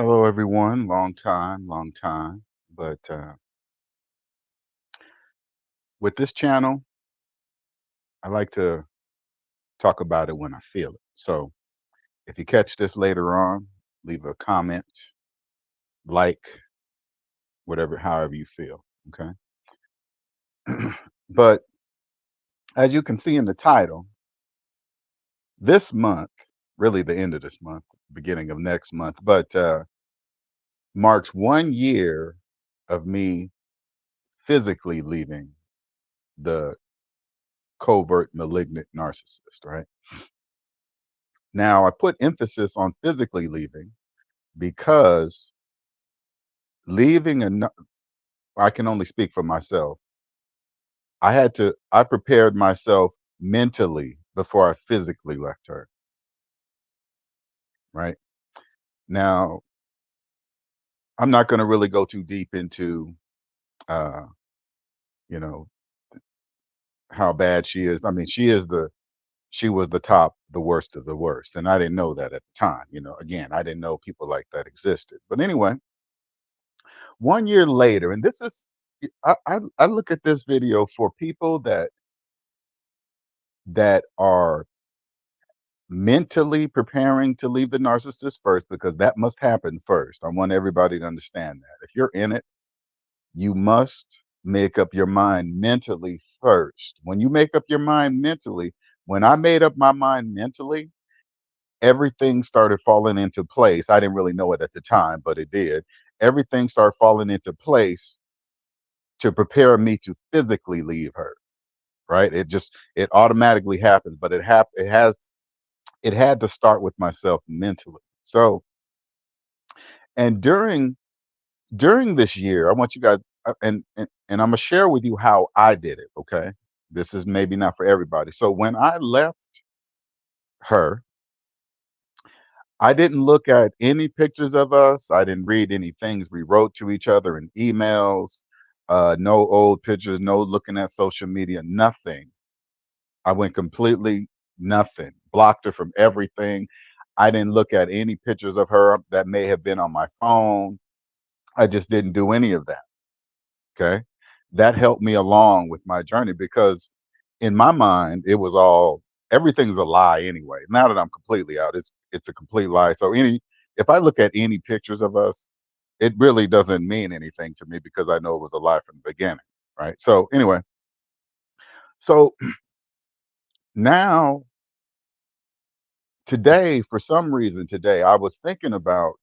Hello, everyone. Long time, long time. But with this channel, I like to talk about it when I feel it. So if you catch this later on, leave a comment, like, whatever, however you feel. Okay. But as you can see in the title, this month, really the end of this month, beginning of next month, but marks 1 year of me physically leaving the covert malignant narcissist, right? Now, I put emphasis on physically leaving because leaving I can only speak for myself. I prepared myself mentally before I physically left her, right? Now, I'm not going to really go too deep into, uh, you know, how bad she is. I mean, she was the top, the worst of the worst. And I didn't know that at the time. Again, I didn't know people like that existed. But anyway, 1 year later, and this is, I look at this video for people that are mentally preparing to leave the narcissist first, because that must happen first. I want everybody to understand that. If you're in it, you must make up your mind mentally first. When you make up your mind mentally, when I made up my mind mentally, everything started falling into place. I didn't really know it at the time, but it did. Everything started falling into place to prepare me to physically leave her, right? It automatically happens, but it had to start with myself mentally. So, and during this year, I want you guys, and I'm gonna share with you how I did it. Okay, this is maybe not for everybody. So when I left her, I didn't look at any pictures of us. I didn't read any things we wrote to each other in emails. No old pictures. No looking at social media. Nothing. I went completely nothing. Blocked her from everything. I didn't look at any pictures of her that may have been on my phone. I just didn't do any of that. Okay. That helped me along with my journey because in my mind, it was all everything's a lie anyway. Now that I'm completely out, it's a complete lie. So if I look at any pictures of us, it really doesn't mean anything to me because I know it was a lie from the beginning. Right. So anyway, so now today, for some reason today, I was thinking about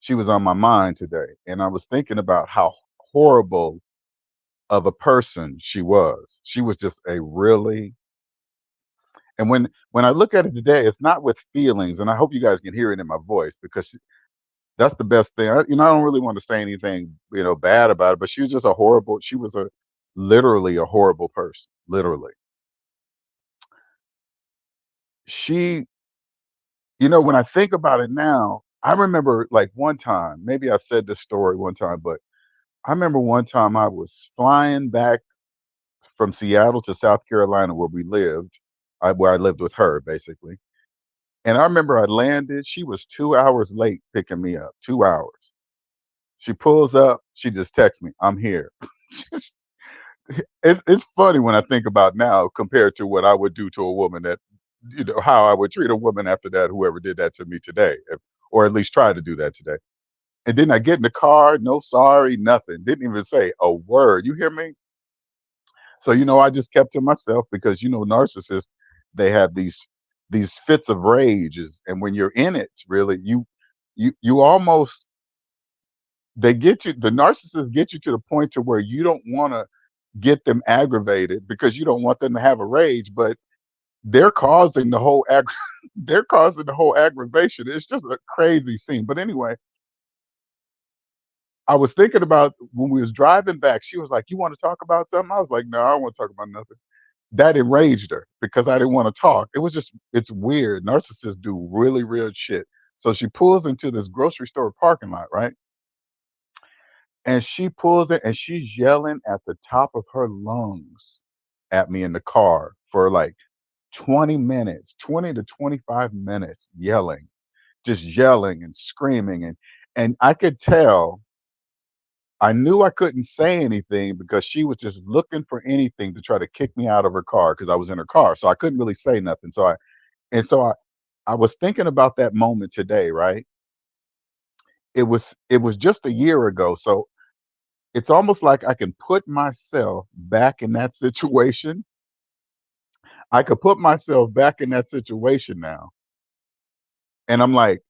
she was on my mind today, and I was thinking about how horrible of a person she was. She was just a really and when I look at it today, it's not with feelings, and I hope you guys can hear it in my voice because that's the best thing. I don't really want to say anything, bad about it, but she was just a horrible. She was a literally a horrible person. Literally, she. When I think about it now, I remember like one time. Maybe I've said this story one time, but I remember one time I was flying back from Seattle to South Carolina where we lived, where I lived with her basically. And I remember I landed. She was 2 hours late picking me up. 2 hours. She pulls up. She just texts me, "I'm here." Just- it's funny when I think about now compared to what I would do to a woman how I would treat a woman after that, whoever did that to me today, or at least try to do that today. And then I get in the car, no sorry, nothing. Didn't even say a word. You hear me? So I just kept to myself because narcissists, they have these fits of rages, and when you're in it, really, you almost they get you. The narcissists get you to the point to where you don't want to get them aggravated because you don't want them to have a rage, but they're causing the whole they're causing the whole aggravation. It's just a crazy scene. But anyway, I was thinking about when we was driving back. She was like, "You want to talk about something?" I was like, "No, I don't want to talk about nothing." That enraged her because I didn't want to talk. It's weird. Narcissists do really weird shit. So she pulls into this grocery store parking lot, right? And she pulls it and she's yelling at the top of her lungs at me in the car for like 20 minutes, 20 to 25 minutes yelling, just yelling and screaming. And I could tell, I knew I couldn't say anything because she was just looking for anything to try to kick me out of her car because I was in her car. So I couldn't really say nothing. So I was thinking about that moment today, right? It was just a year ago. So it's almost like I can put myself back in that situation. I could put myself back in that situation now. And I'm like,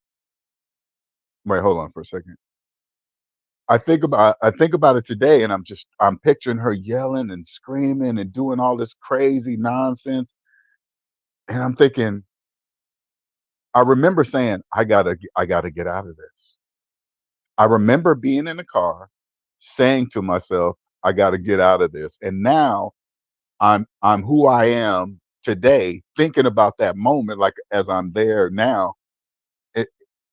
wait, hold on for a second. I think about it today, and I'm picturing her yelling and screaming and doing all this crazy nonsense, and I'm thinking, I remember saying, I gotta get out of this. I remember being in the car, saying to myself, I gotta get out of this. And now I'm who I am today, thinking about that moment, like as I'm there now. It,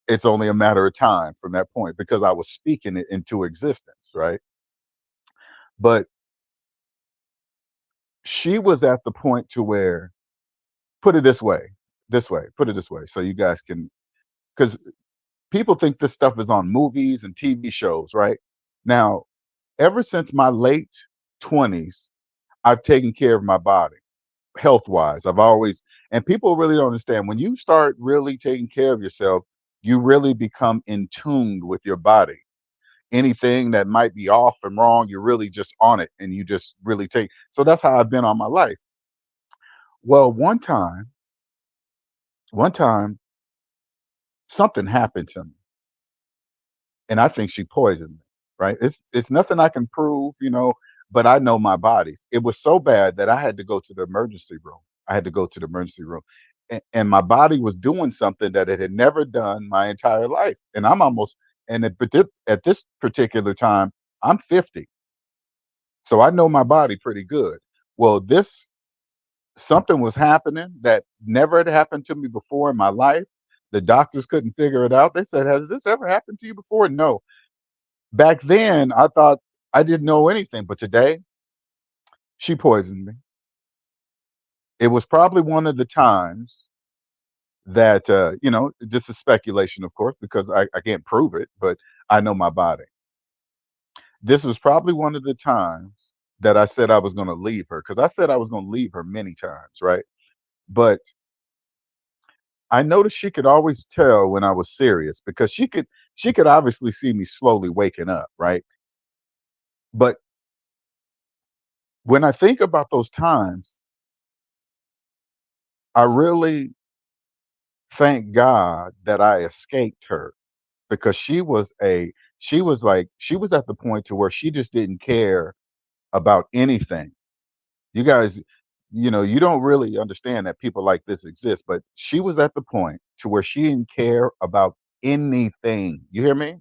it's only a matter of time from that point because I was speaking it into existence, right? But she was at the point to where, put it this way, put it this way, so you guys can, because people think this stuff is on movies and TV shows, right? Now, ever since my late 20s, I've taken care of my body health wise. I've always, and people really don't understand when you start really taking care of yourself, you really become in tune with your body. Anything that might be off and wrong, you're really just on it and you just really take. So that's how I've been all my life. Well, one time, something happened to me, and I think she poisoned me. Right? It's nothing I can prove, but I know my body. It was so bad that I had to go to the emergency room. I had to go to the emergency room, and my body was doing something that it had never done my entire life. And I'm almost, at this particular time, I'm 50, so I know my body pretty good. Well, this something was happening that never had happened to me before in my life. The doctors couldn't figure it out. They said, "Has this ever happened to you before?" No. Back then, I thought I didn't know anything, but today, she poisoned me. It was probably one of the times that, this is speculation, of course, because I can't prove it, but I know my body. This was probably one of the times that I said I was going to leave her, because I said I was going to leave her many times, right? But I noticed she could always tell when I was serious because she could obviously see me slowly waking up, right? But when I think about those times, I really thank God that I escaped her because she was at the point to where she just didn't care about anything. You guys, you don't really understand that people like this exist, but she was at the point to where she didn't care about anything. You hear me?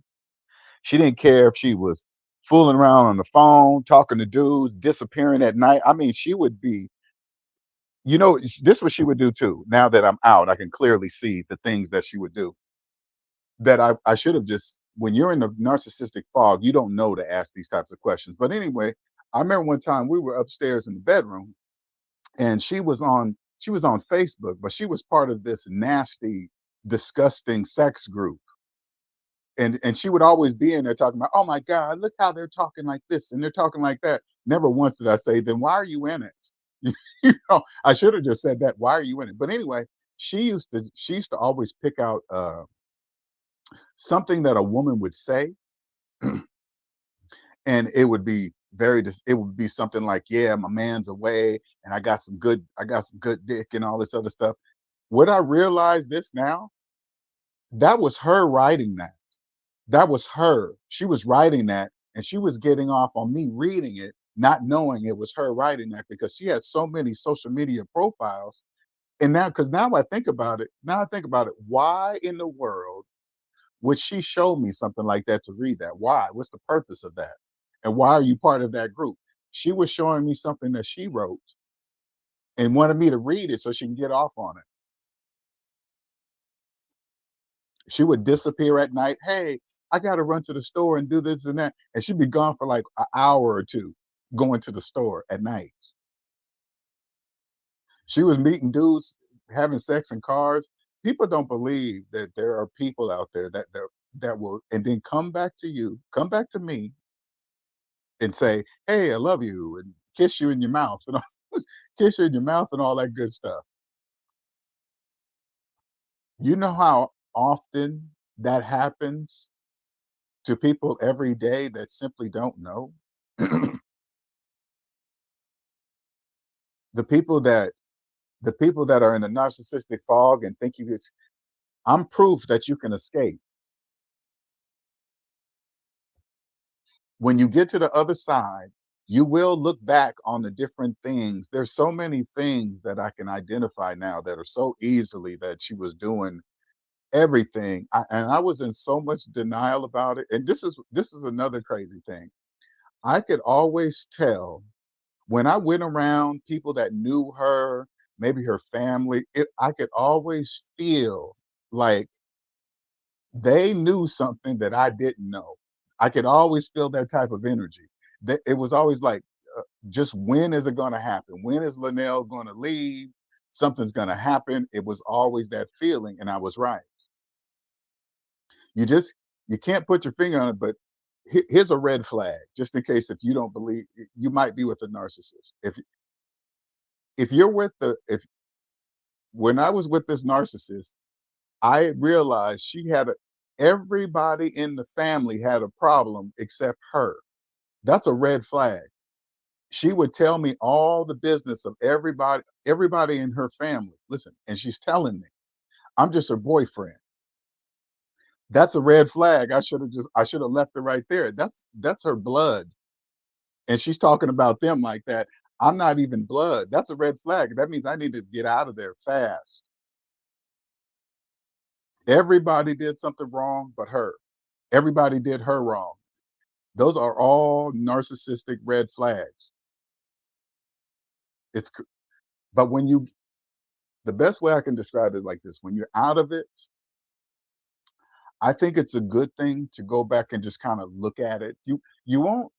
She didn't care if she was fooling around on the phone, talking to dudes, disappearing at night. I mean, she would be, this is what she would do too. Now that I'm out, I can clearly see the things that she would do that I should have just, when you're in the narcissistic fog, you don't know to ask these types of questions. But anyway, I remember one time we were upstairs in the bedroom and she was on Facebook, but she was part of this nasty, disgusting sex group. And she would always be in there talking about, oh my God, look how they're talking like this and they're talking like that. Never once did I say, then why are you in it? I should have just said that. Why are you in it? But anyway, she used to always pick out something that a woman would say, and it would be it would be something like, yeah, my man's away and I got some good dick and all this other stuff. What I realize this now, that was her writing that. That was her. She was writing that and she was getting off on me reading it, not knowing it was her writing that because she had so many social media profiles. And now I think about it, why in the world would she show me something like that to read that? Why? What's the purpose of that? And why are you part of that group? She was showing me something that she wrote and wanted me to read it so she can get off on it. She would disappear at night. Hey, I got to run to the store and do this and that. And she'd be gone for like an hour or two going to the store at night. She was meeting dudes, having sex in cars. People don't believe that there are people out there that that will, and then come back to you, come back to me and say, "Hey, I love you," and kiss you in your mouth and all, kiss you in your mouth and all that good stuff. You know how often that happens to people every day that simply don't know? The people that the people that are in a narcissistic fog and think you just, I'm proof that you can escape. When you get to the other side, you will look back on the different things. There's so many things that I can identify now that are so easily that she was doing everything. And I was in so much denial about it. And this is another crazy thing. I could always tell when I went around people that knew her, maybe her family, I could always feel like they knew something that I didn't know. I could always feel that type of energy. That it was always like, just when is it going to happen? When is Linnell going to leave? Something's going to happen. It was always that feeling, and I was right. You just, you can't put your finger on it, but here's a red flag, just in case if you don't believe, you might be with a narcissist. If you're with the if when I was with this narcissist, I realized she had everybody in the family had a problem except her. That's a red flag. She would tell me all the business of everybody in her family. Listen, and she's telling me I'm just her boyfriend. That's a red flag. I should have left her right there. That's her blood. And she's talking about them like that. I'm not even blood. That's a red flag. That means I need to get out of there fast. Everybody did something wrong but her. Everybody did her wrong. Those are all narcissistic red flags. It's but when you the best way I can describe it like this: when you're out of it, I think it's a good thing to go back and just kind of look at it. You won't.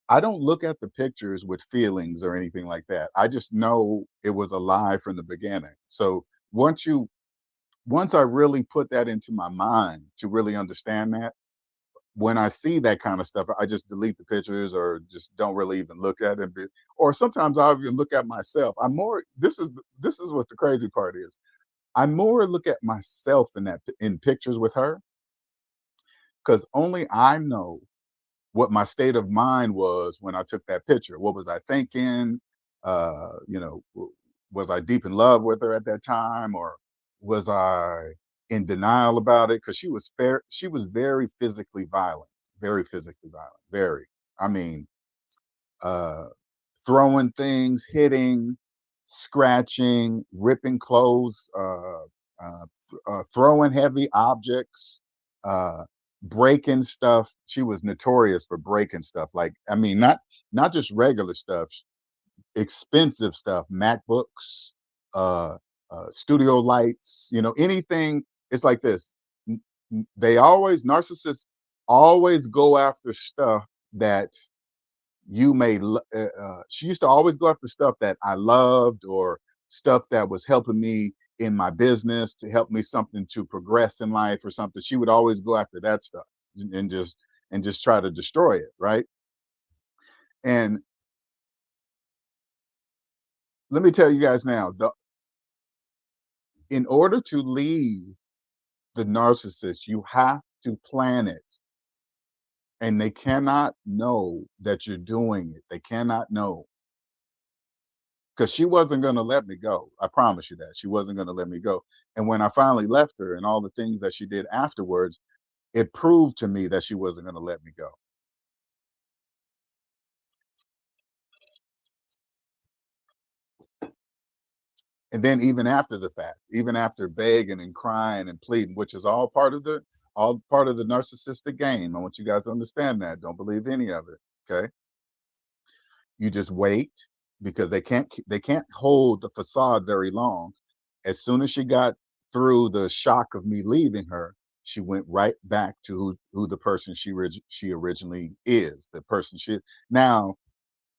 I don't look at the pictures with feelings or anything like that. I just know it was a lie from the beginning. So once I really put that into my mind to really understand that, when I see that kind of stuff, I just delete the pictures or just don't really even look at it. Or sometimes I'll even look at myself. I'm more. This is what the crazy part is. I more look at myself in pictures with her because only I know what my state of mind was when I took that picture. What was I thinking? Was I deep in love with her at that time, or was I in denial about it? Because she was very physically violent, very physically violent, very. I mean, uh, throwing things, hitting, scratching, ripping clothes, throwing heavy objects, uh, breaking stuff. She was notorious for breaking stuff. Like, I mean, not just regular stuff, expensive stuff, MacBooks, uh, studio lights. Anything. It's like this. They always narcissists always go after stuff that she used to always go after stuff that I loved or stuff that was helping me in my business to help me something to progress in life or something. She would always go after that stuff and just try to destroy it, right? And let me tell you guys now, in order to leave the narcissist, you have to plan it, and they cannot know that you're doing it. They cannot know, because she wasn't going to let me go. I promise you that she wasn't going to let me go. And when I finally left her and all the things that she did afterwards, it proved to me that she wasn't going to let me go. And then even after the fact, even after begging and crying and pleading, which is all part of the narcissistic game. I want you guys to understand that. Don't believe any of it. Okay. You just wait, because they can't hold the facade very long. As soon as she got through the shock of me leaving her, she went right back to who the person she originally is, the person she now.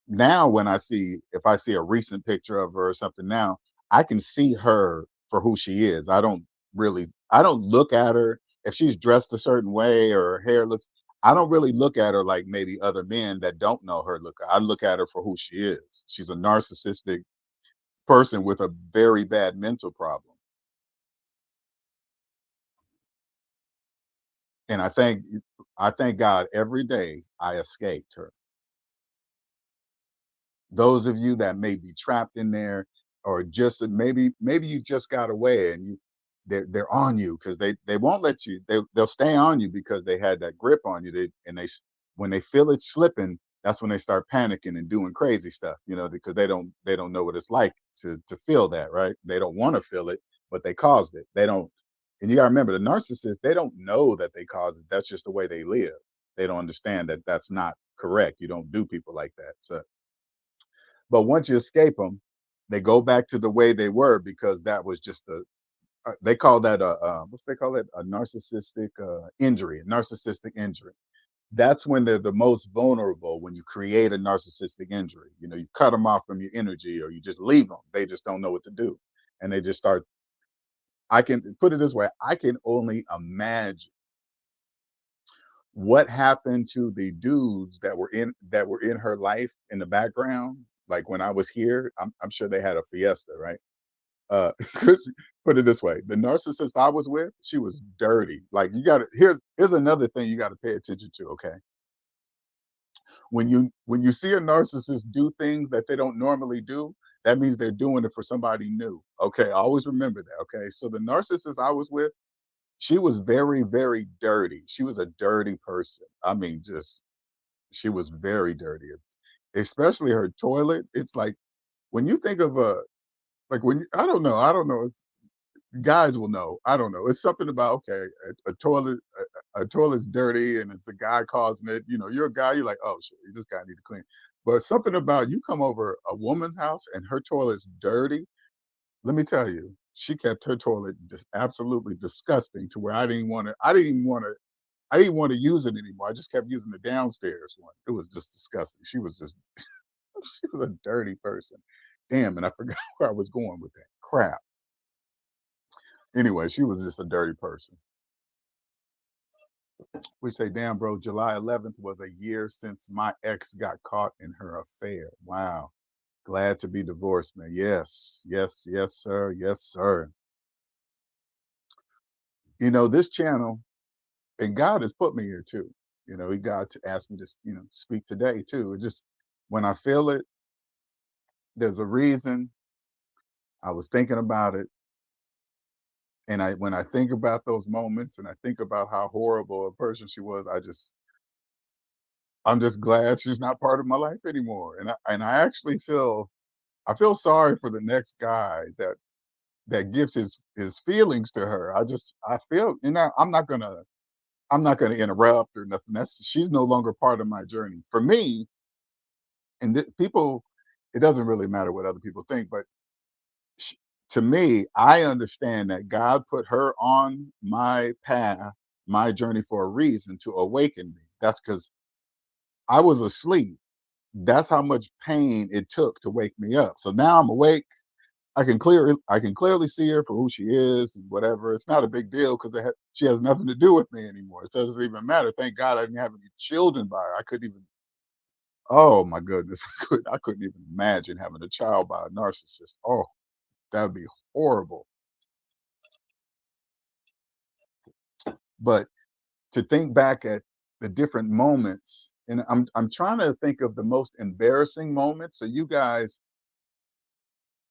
Now when if I see a recent picture of her or something now, I can see her for who she is. I don't look at her if she's dressed a certain way or her hair looks, I don't really look at her like maybe other men that don't know her look. I look at her for who she is. She's a narcissistic person with a very bad mental problem. And I thank God every day I escaped her. Those of you that may be trapped in there, or just maybe you just got away and they're on you because they won't let you, they'll stay on you because they had that grip on you. When they feel it slipping, that's when they start panicking and doing crazy stuff, because they don't know what it's like to feel that, right? They don't want to feel it, but they caused it. They don't. And you got to remember, the narcissist, they don't know that they caused it. That's just the way they live. They don't understand that that's not correct. You don't do people like that. So, but once you escape them, they go back to the way they were, because that was just they call that what's they call it, a narcissistic injury, a narcissistic injury. That's when they're the most vulnerable, when you create a narcissistic injury. You cut them off from your energy, or you just leave them. They just don't know what to do, and they just start. I can put it this way: I can only imagine what happened to the dudes that were in her life in the background. Like when I was here, I'm sure they had a fiesta, right? 'Cause put it this way, the narcissist I was with, she was dirty. Like, you gotta here's another thing you gotta pay attention to, okay? When you see a narcissist do things that they don't normally do, that means they're doing it for somebody new. Okay, always remember that. Okay, so the narcissist I was with, she was very, very dirty. She was a dirty person. I mean, just she was very dirty, especially her toilet. It's like when you think of a like when I don't know. Guys will know. I don't know. It's something about, okay, a toilet, a toilet's dirty, and it's a guy causing it. You're a guy. You're like, oh shit, this guy need to clean. But something about, you come over a woman's house and her toilet's dirty. Let me tell you, she kept her toilet just absolutely disgusting, to where I didn't want to. I didn't even want to. I didn't want to use it anymore. I just kept using the downstairs one. It was just disgusting. She was just she was a dirty person. Damn, and I forgot where I was going with that. Crap. Anyway, she was just a dirty person. We say, damn, bro, July 11th was a year since my ex got caught in her affair. Wow. Glad to be divorced, man. Yes, yes, yes, sir. Yes, sir. This channel, and God has put me here too. He God to ask me to, speak today too. It just, when I feel it, there's a reason. I was thinking about it. And when I think about those moments and I think about how horrible a person she was, I'm just glad she's not part of my life anymore. And I actually I feel sorry for the next guy that gives his feelings to her. I feel, I'm not gonna interrupt or nothing. She's no longer part of my journey. For me, and people, it doesn't really matter what other people think, but sh to me, I understand that God put her on my path, my journey, for a reason, to awaken me. That's because I was asleep. That's how much pain it took to wake me up. So now I'm awake. I can clearly see her for who she is and whatever. It's not a big deal because she has nothing to do with me anymore. It doesn't even matter. Thank God I didn't have any children by her. I couldn't even. Oh my goodness, I couldn't even imagine having a child by a narcissist. Oh, that'd be horrible. But to think back at the different moments, and I'm trying to think of the most embarrassing moments. So you guys,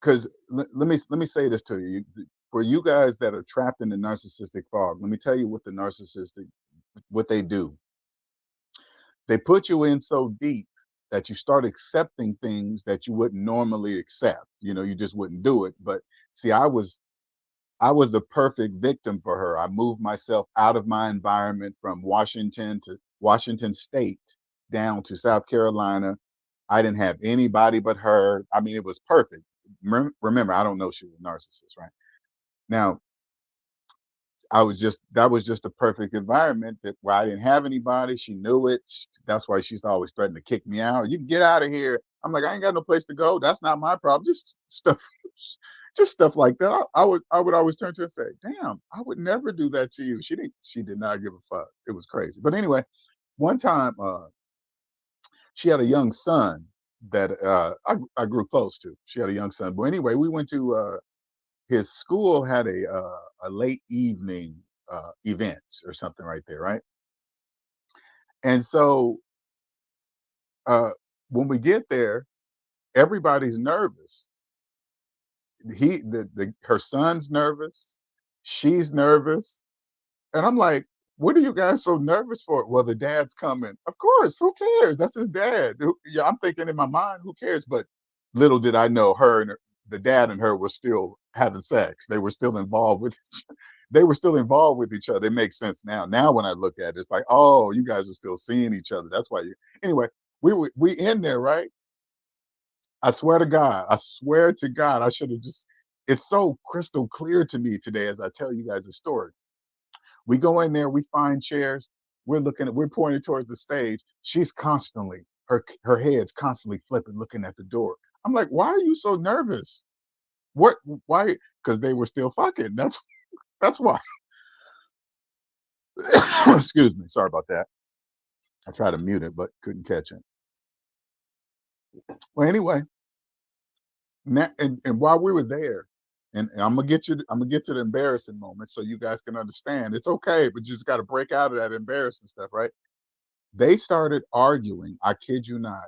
because let me say this to you. For you guys that are trapped in the narcissistic fog, let me tell you what they do. They put you in so deep that you start accepting things that you wouldn't normally accept. You just wouldn't do it. But see, I was the perfect victim for her. I moved myself out of my environment from Washington State down to South Carolina. I didn't have anybody but her. I mean, it was perfect. Remember, I don't know she was a narcissist, right? Now, that was just a perfect environment where I didn't have anybody. She knew it. That's why she's always threatening to kick me out. You can get out of here. I'm like, I ain't got no place to go. That's not my problem. Just stuff, just stuff like that. I would always turn to her and say, damn, I would never do that to you. She did not give a fuck. It was crazy. But anyway, one time she had a young son that I grew close to. She had a young son. But anyway, we went to his school had a late evening event or something right there, right? And so uh, when we get there, everybody's nervous. Her son's nervous, she's nervous, and I'm like, "What are you guys so nervous for?" Well, the dad's coming. Of course, who cares? That's his dad. Yeah, I'm thinking in my mind, who cares? But little did I know, the dad and her were still having sex. They were still involved with they were still involved with each other. It makes sense now. Now when I look at it, it's like, oh, you guys are still seeing each other. That's why you. Anyway, we in there, right? I swear to God, I should have just. It's so crystal clear to me today as I tell you guys the story. We go in there, we find chairs. We're pointing towards the stage. She's constantly, her head's constantly flipping, looking at the door. I'm like, why are you so nervous? What? Why? Because they were still fucking. That's why. Excuse me. Sorry about that. I tried to mute it, but couldn't catch it. Well, anyway, and while we were there, and I'm gonna get to the embarrassing moment so you guys can understand. It's okay, but you just got to break out of that embarrassing stuff, right? They started arguing. I kid you not,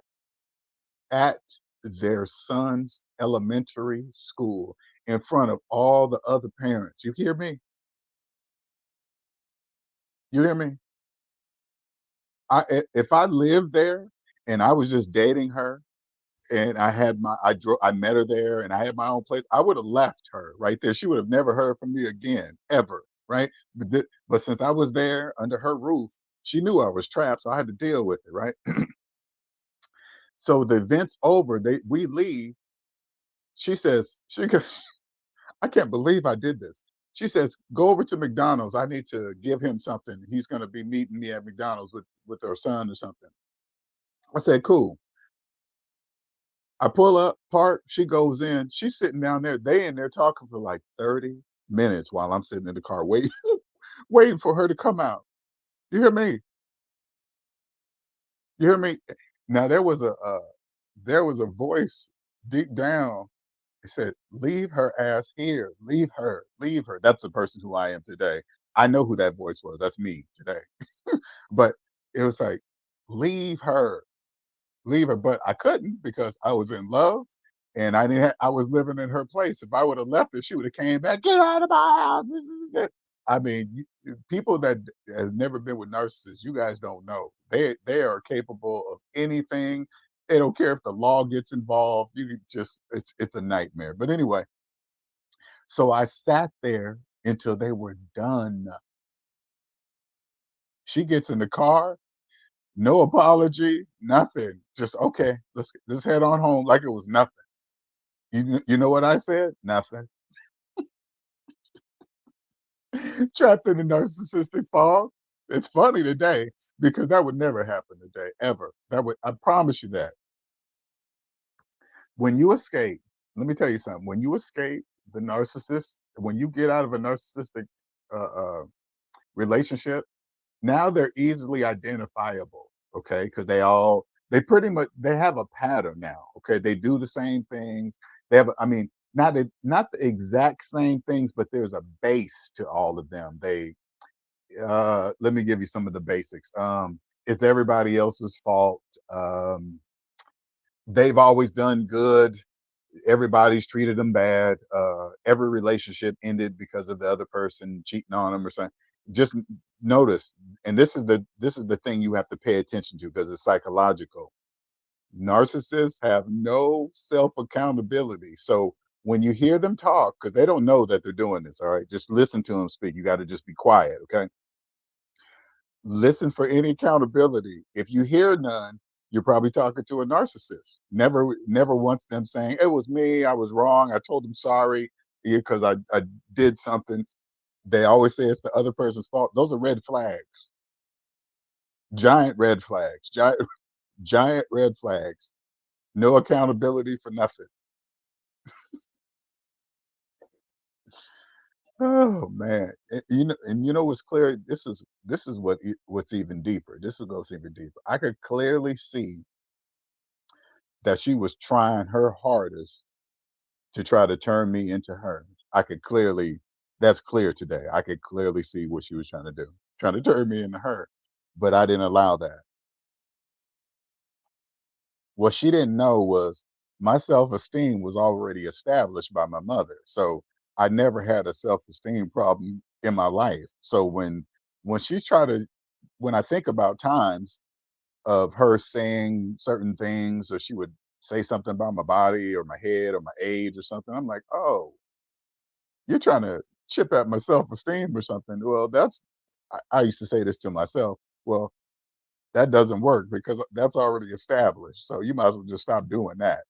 at their son's elementary school in front of all the other parents. You hear me? You hear me? If I lived there and I was just dating her and I met her there and I had my own place, I would have left her right there. She would have never heard from me again, ever, right? But since I was there under her roof, she knew I was trapped, so I had to deal with it, right? So the event's over. We leave. She goes, I can't believe I did this. She says, go over to McDonald's. I need to give him something. He's going to be meeting me at McDonald's with her son or something. I said, cool. I pull up, park. She goes in. She's sitting down there. They in there talking for like 30 minutes while I'm sitting in the car waiting, waiting for her to come out. You hear me? You hear me? Now there was a voice deep down. It said, leave her ass here. Leave her. Leave her. That's the person who I am today. I know who that voice was. That's me today. But it was like, leave her, leave her. But I couldn't because I was in love and I was living in her place. If I would have left her, she would have came back, get out of my house. I mean, people that has never been with narcissists, you guys don't know. They are capable of anything. They don't care if the law gets involved. You could just it's a nightmare. But anyway, so I sat there until they were done. She gets in the car, no apology, nothing. Just okay, let's head on home like it was nothing. You know what I said? Nothing. Trapped in the narcissistic fog. It's funny today because that would never happen today, ever. That would I promise you that. When you escape, let me tell you something. When you escape the narcissist, when you get out of a narcissistic uh, relationship, now they're easily identifiable, okay? Because they pretty much they have a pattern now, okay? They do the same things. They have, I mean, not the exact same things, but there's a base to all of them. Let me give you some of the basics. It's everybody else's fault. They've always done good. Everybody's treated them bad. Every relationship ended because of the other person cheating on them or something. Just notice, and this is the thing you have to pay attention to because it's psychological. Narcissists have no self accountability. So when you hear them talk, because they don't know that they're doing this, all right, just listen to them speak. You got to just be quiet, okay? Listen for any accountability. If you hear none, you're probably talking to a narcissist. Never wants them saying, it was me, I was wrong, I told them sorry because I did something. They always say it's the other person's fault. Those are red flags, giant red flags, giant red flags. No accountability for nothing. Oh man, and you know what's clear? This is what's even deeper. This is what goes even deeper. I could clearly see that she was trying her hardest to try to turn me into her. I could clearly, that's clear today. I could clearly see what she was trying to do, trying to turn me into her, but I didn't allow that. What she didn't know was my self-esteem was already established by my mother. So I never had a self-esteem problem in my life. So when she's trying to when I think about times of her saying certain things, or she would say something about my body or my head or my age or something, I'm like, oh, you're trying to chip at my self-esteem or something. Well, I used to say this to myself. Well, that doesn't work because that's already established. So you might as well just stop doing that.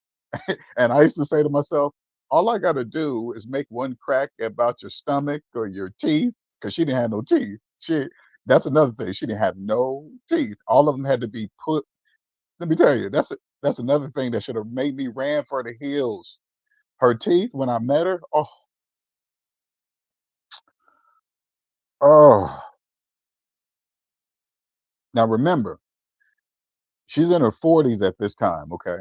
And I used to say to myself, all I got to do is make one crack about your stomach or your teeth, because she didn't have no teeth. That's another thing. She didn't have no teeth. All of them had to be put. Let me tell you, that's another thing that should have made me ran for the hills. Her teeth, when I met her, oh. Now remember, she's in her 40s at this time. Okay,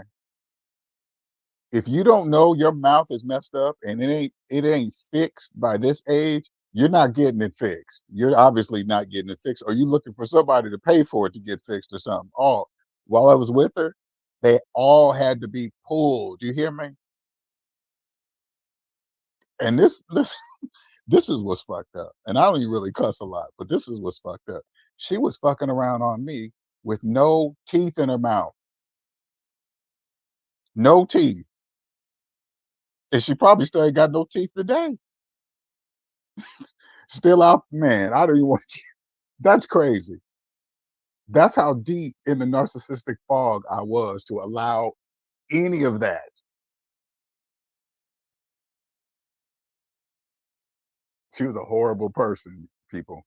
if you don't know your mouth is messed up and it ain't fixed by this age, you're not getting it fixed. You're obviously not getting it fixed, or you looking for somebody to pay for it to get fixed or something. All while I was with her, they all had to be pulled. You hear me? And this is what's fucked up. And I don't even really cuss a lot, but this is what's fucked up. She was fucking around on me with no teeth in her mouth, no teeth, and she probably still ain't got no teeth today. Still out, man. I don't even want. That's crazy. That's how deep in the narcissistic fog I was to allow any of that. She was a horrible person, people.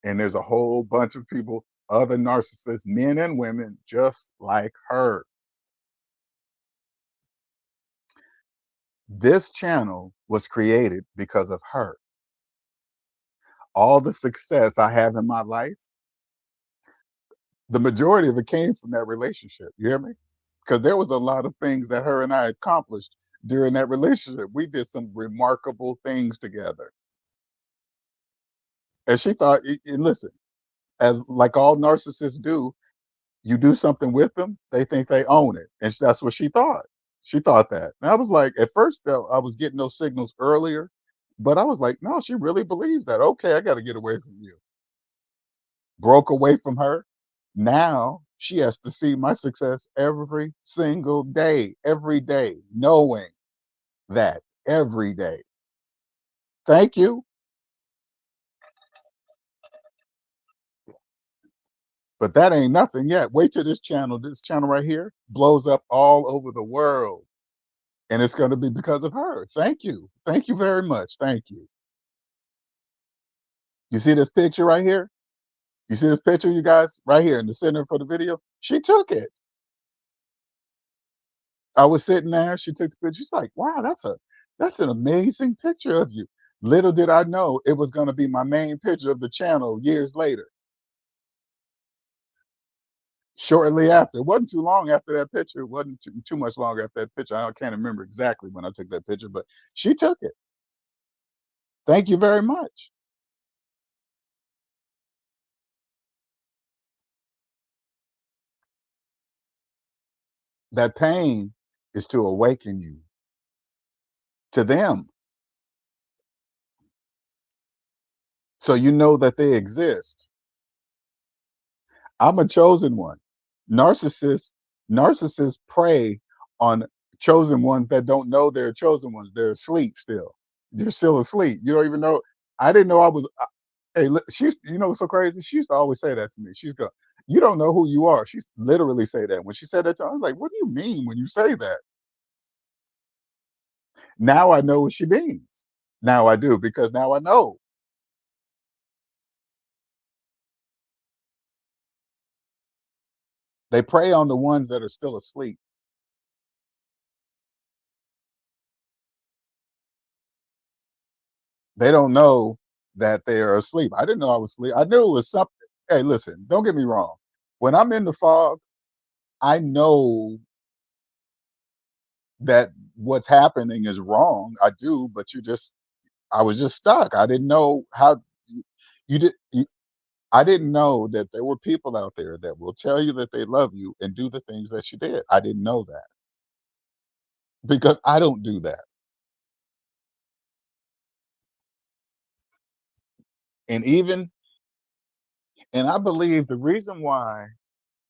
And there's a whole bunch of people, other narcissists, men and women, just like her. This channel was created because of her. All the success I have in my life, the majority of it came from that relationship. You hear me? Because there was a lot of things that her and I accomplished during that relationship. We did some remarkable things together. And she thought, and listen, as like all narcissists do, you do something with them, they think they own it. And that's what she thought. She thought that. And I was like, at first, though, I was getting those signals earlier, but I was like, no, she really believes that. Okay, I got to get away from you. Broke away from her. Now she has to see my success every single day, every day, knowing that every day. Thank you. But that ain't nothing yet. Wait till this channel right here blows up all over the world. And it's going to be because of her. Thank you. Thank you very much. Thank you. You see this picture right here? You see this picture, you guys, right here in the center for the video? She took it. I was sitting there. She took the picture. She's like, "Wow, that's an amazing picture of you." Little did I know it was going to be my main picture of the channel years later. Shortly after, it wasn't too long after that picture. It wasn't too much longer after that picture. I can't remember exactly when I took that picture, but she took it. Thank you very much. That pain is to awaken you to them, so you know that they exist. I'm a chosen one. Narcissists narcissists prey on chosen ones that don't know they're chosen ones. They're asleep still. You're still asleep. You don't even know. I didn't know I was. Hey, she's. You know what's so crazy? She used to always say that to me. She's go, "You don't know who you are." She's literally say that. When she said that to me, I was like, "What do you mean when you say that?" Now I know what she means. Now I do, because now I know. They prey on the ones that are still asleep. They don't know that they are asleep. I didn't know I was asleep. I knew it was something. Hey, listen, don't get me wrong. When I'm in the fog, I know that what's happening is wrong. I do, but I was just stuck. I didn't know how you, you did. I didn't know that there were people out there that will tell you that they love you and do the things that you did. I didn't know that because I don't do that. And even, and I believe the reason why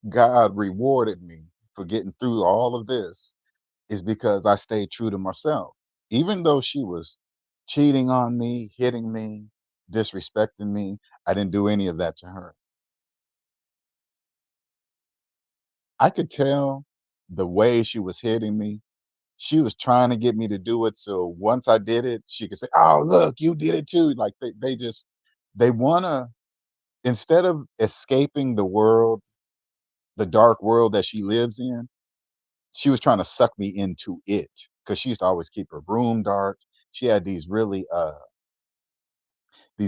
God rewarded me for getting through all of this is because I stayed true to myself. Even though she was cheating on me, hitting me, disrespecting me, I didn't do any of that to her. I could tell the way she was hitting me. She was trying to get me to do it. So once I did it, she could say, "Oh, look, you did it too." Like they wanna, instead of escaping the world, the dark world that she lives in, she was trying to suck me into it because she used to always keep her room dark. She had these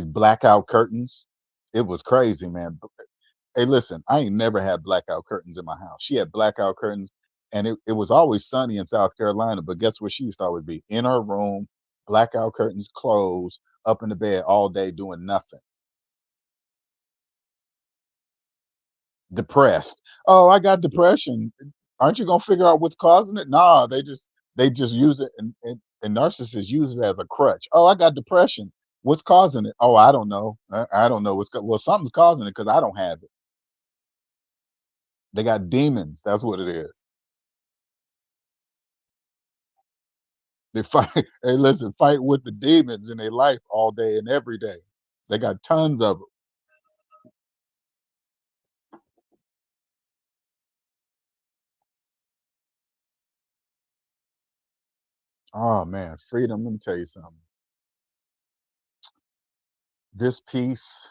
blackout curtains. It was crazy, man. Hey, listen, I ain't never had blackout curtains in my house. She had blackout curtains, and it was always sunny in South Carolina. But guess where she used to always be? In her room, blackout curtains closed, up in the bed all day doing nothing. Depressed. Oh, I got depression. Aren't you gonna figure out what's causing it? Nah, they just use it, and narcissists use it as a crutch. Oh, I got depression. What's causing it? Oh, I don't know. I don't know well, something's causing it because I don't have it. They got demons. That's what it is. They fight. Hey, listen, fight with the demons in their life all day and every day. They got tons of them. Oh man, freedom. Let me tell you something. This peace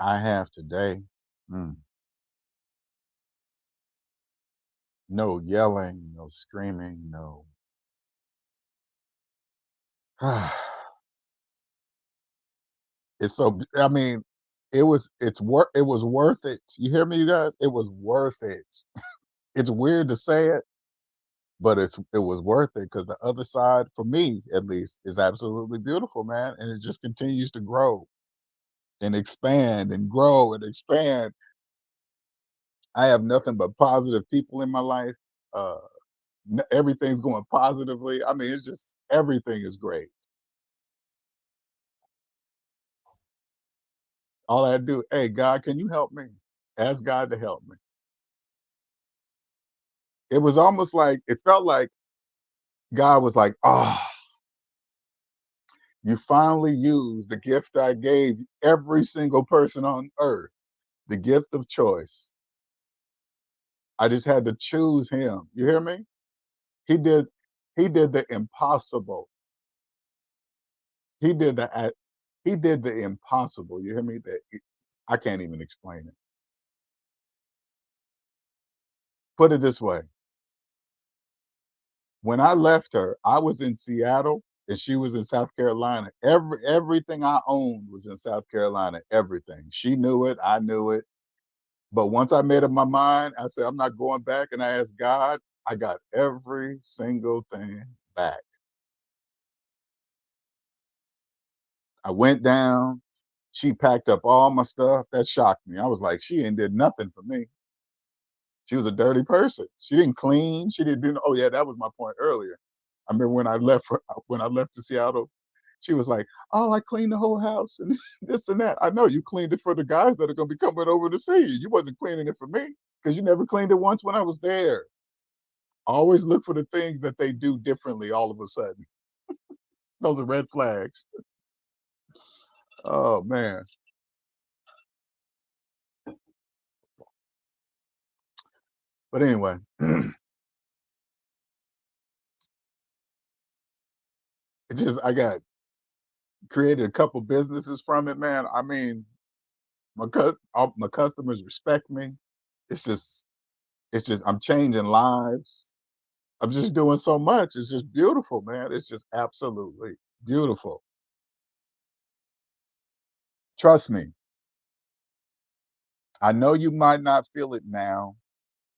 I have today. mm, no yelling, no screaming, no. It's so. I mean, it was worth it. You hear me, you guys? It was worth it. It's weird to say it, but it was worth it because the other side, for me at least, is absolutely beautiful, man, and it just continues to grow and expand and grow and expand. I have nothing but positive people in my life. Uh, Everything's going positively. I mean, it's just everything is great. All I do, hey God, can you help me? Ask God to help me. It was almost like it felt like God was like, "Oh, you finally used the gift I gave every single person on earth, the gift of choice. I just had to choose him." You hear me? He did he did the impossible. He did the he did the impossible. You hear me? I can't even explain it. Put it this way. When I left her, I was in Seattle and she was in South Carolina. Everything I owned was in South Carolina. Everything. She knew it. I knew it. But once I made up my mind, I said, I'm not going back. And I asked God, I got every single thing back. I went down. She packed up all my stuff. That shocked me. I was like, she ain't did nothing for me. She was a dirty person. She didn't clean. She didn't do. Oh yeah, that was my point earlier. I remember when I left to Seattle, she was like, "Oh, I cleaned the whole house and this and that." I know you cleaned it for the guys that are going to be coming over to see you. You wasn't cleaning it for me because you never cleaned it once when I was there. Always look for the things that they do differently. All of a sudden, those are red flags. Oh man. But anyway, it just I got created a couple businesses from it, man. I mean, all my customers respect me. It's just I'm changing lives. I'm just doing so much. It's just beautiful, man. It's just absolutely beautiful. Trust me, I know you might not feel it now.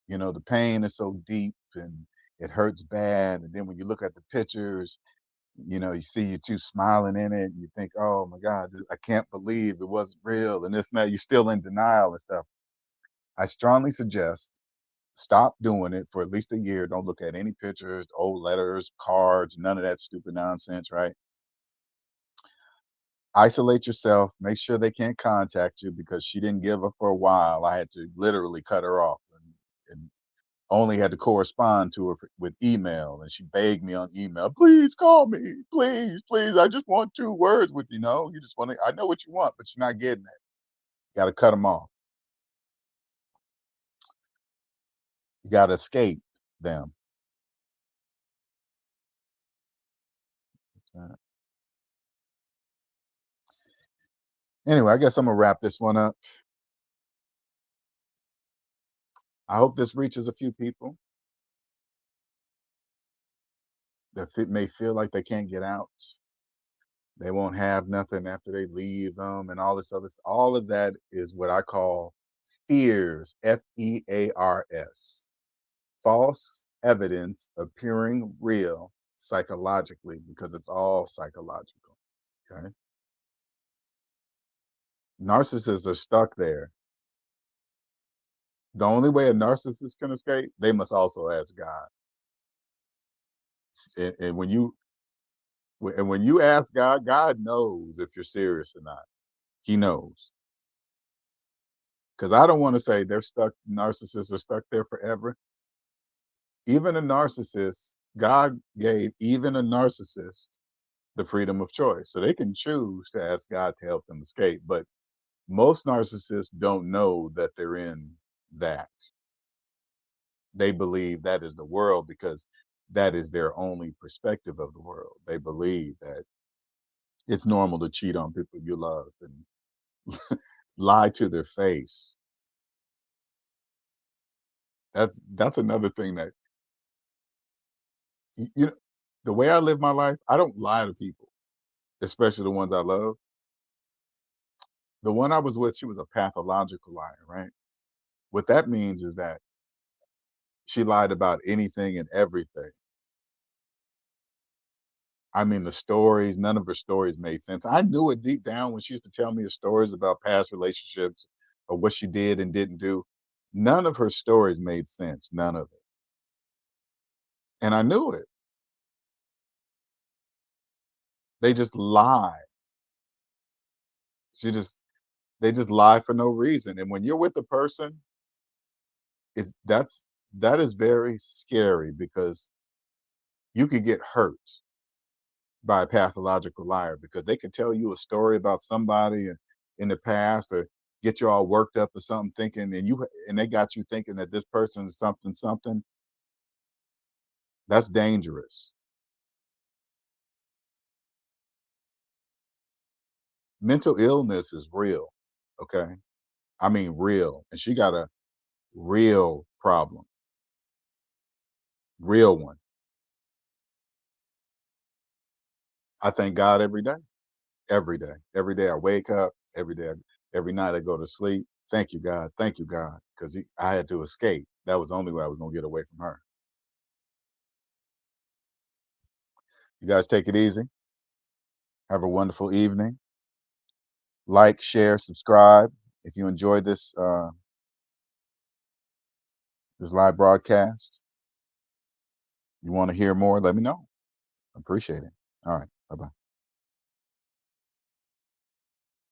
You know, the pain is so deep and it hurts bad. And then when you look at the pictures, you know, you see you two smiling in it, and you think, "Oh my God, I can't believe it wasn't real," and this and that. You're still in denial and stuff. I strongly suggest stop doing it for at least a year. Don't look at any pictures, old letters, cards, none of that stupid nonsense, right? Isolate yourself. Make sure they can't contact you because she didn't give up for a while. I had to literally cut her off and only had to correspond to her with email. And she begged me on email, please call me, please, please. I just want 2 words with you. No, you just want to, I know what you want, but you're not getting it. You got to cut them off. You got to escape them. Uh, Anyway, I guess I'm going to wrap this one up. I hope this reaches a few people that may feel like they can't get out. They won't have nothing after they leave them and all this other all of that is what I call fears, FEARS. False evidence appearing real psychologically because it's all psychological. Okay. Narcissists are stuck there. The only way a narcissist can escape, they must also ask God. And when you ask God, God knows if you're serious or not. He knows. Because I don't want to say they're stuck, narcissists are stuck there forever. Even a narcissist, God gave even a narcissist the freedom of choice. So they can choose to ask God to help them escape. But most narcissists don't know that they're in that. They believe that is the world because that is their only perspective of the world. They believe that it's normal to cheat on people you love and lie to their face. That's another thing that you know the way I live my life, I don't lie to people, especially the ones I love. The one I was with, she was a pathological liar, right? What that means is that she lied about anything and everything. I mean, the stories, none of her stories made sense. I knew it deep down when she used to tell me the stories about past relationships or what she did and didn't do. None of her stories made sense, none of it. And I knew it. They just lie. She just they just lie for no reason. And when you're with a person, it's that is very scary because you could get hurt by a pathological liar because they can tell you a story about somebody in the past or get you all worked up or something thinking and they got you thinking that this person is something something. That's dangerous. Mental illness is real. Okay. I mean real. And she got a real problem. Real one. I thank God every day. Every day. Every day I wake up, every night I go to sleep. Thank you, God. Thank you, God. Because I had to escape. That was the only way I was gonna get away from her. You guys take it easy. Have a wonderful evening. Like, share, subscribe. If you enjoyed this live broadcast, you want to hear more, let me know. Appreciate it. All right. Bye bye.